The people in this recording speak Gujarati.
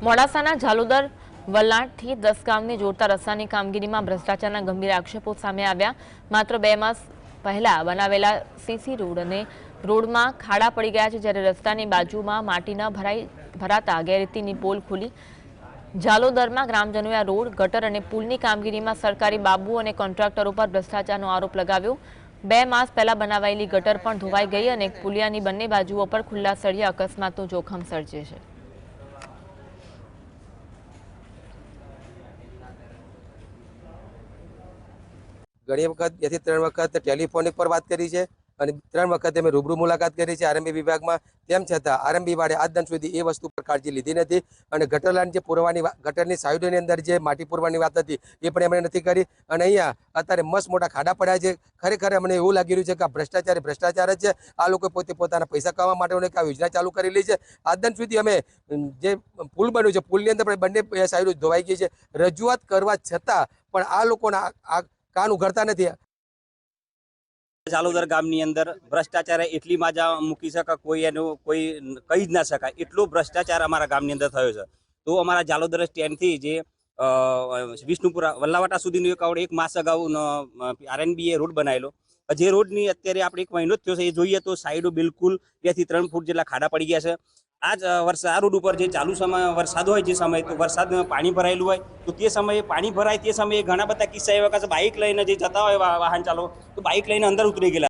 મોડાસાના ઝાલોદર વલનાડથી 10 ગામને જોડતા રસ્તાની કામગીરીમાં ભ્રષ્ટાચારના ગંભીર આક્ષેપો સામે આવ્યા। માત્ર 2 માસ પહેલા બનાવેલા સીસી રોડ અને રોડમાં ખાડા પડી ગયા છે, જ્યારે રસ્તાની બાજુમાં માટી ન ભરાતા ગેરરીતિની પોલ ખુલી। ઝાલોદરમાં ગ્રામજનોએ આ રોડ, ગટર અને પુલની કામગીરીમાં સરકારી બાબુઓ અને કોન્ટ્રાક્ટરો પર ભ્રષ્ટાચારનો આરોપ લગાવ્યો। 2 માસ પહેલા બનાવાયેલી ગટર પણ ધોવાઈ ગઈ અને પુલિયાની બંને બાજુઓ પર ખુલ્લા સળિયા અકસ્માતનું જોખમ સર્જે છે। ઘણી વખત 2 થી 3 વખત ટેલિફોનિક પર વાત કરી છે અને 3 વખત અમે રૂબરૂ મુલાકાત કરી છે આરએમબી વિભાગમાં। તેમ છતાં આરએમબી વાળે આજ દિન સુધી એ વસ્તુ પર કાળજી લીધી નથી અને ગટર લાઈન જે પૂરવાની ગટરની સાઈડોની અંદર જે માટી પૂરવાની વાત હતી એ પણ એમણે નથી કરી અને અહીંયા અત્યારે મસ્ત મોટા ખાડા પડ્યા છે। ખરેખર અમને એવું લાગી રહ્યું છે કે આ ભ્રષ્ટાચાર જ છે। આ લોકો પોતે પોતાના પૈસા કમાવા માટે આ યોજના ચાલુ કરેલી છે। આજ દિન સુધી અમે જે પુલ બન્યું છે પુલની અંદર પણ બંને સાઈડો ધોવાઈ ગઈ છે। રજૂઆત કરવા છતાં પણ આ લોકોના આ કાન ઉઘડતા નથી। ઝાલોદર ગામની અંદર ભ્રષ્ટાચાર એટલી માજા મૂકી શકે કોઈ એનું કોઈ કહી જ ના શકાય એટલો ભ્રષ્ટાચાર અમારા ગામની અંદર થયો છે। તો અમારા ઝાલોદર સ્ટેન્ડથી જે વિષ્ણુપુરા વલ્લાવાટા સુધીનો એક માસ અગાઉ આરએનબીએ રોડ બનાવેલો, જે રોડની અત્યારે આપણે 1 મહિનો જ થયો છે એ જોઈએ તો સાઈડો બિલકુલ 2 થી 3 ફૂટ જેટલા ખાડા પડી ગયા છે। આ રોડ ઉપર જે ચાલુ સમય વરસાદ હોય, જે સમય તો વરસાદમાં પાણી ભરાયેલું હોય તો તે સમયે પાણી ભરાય તે સમયે ઘણા બધા કિસ્સા એવા કે બાઇક લઈને જે જતા હોય વાહન ચાલકો તો બાઇક લઈને અંદર ઉતરી ગયેલા।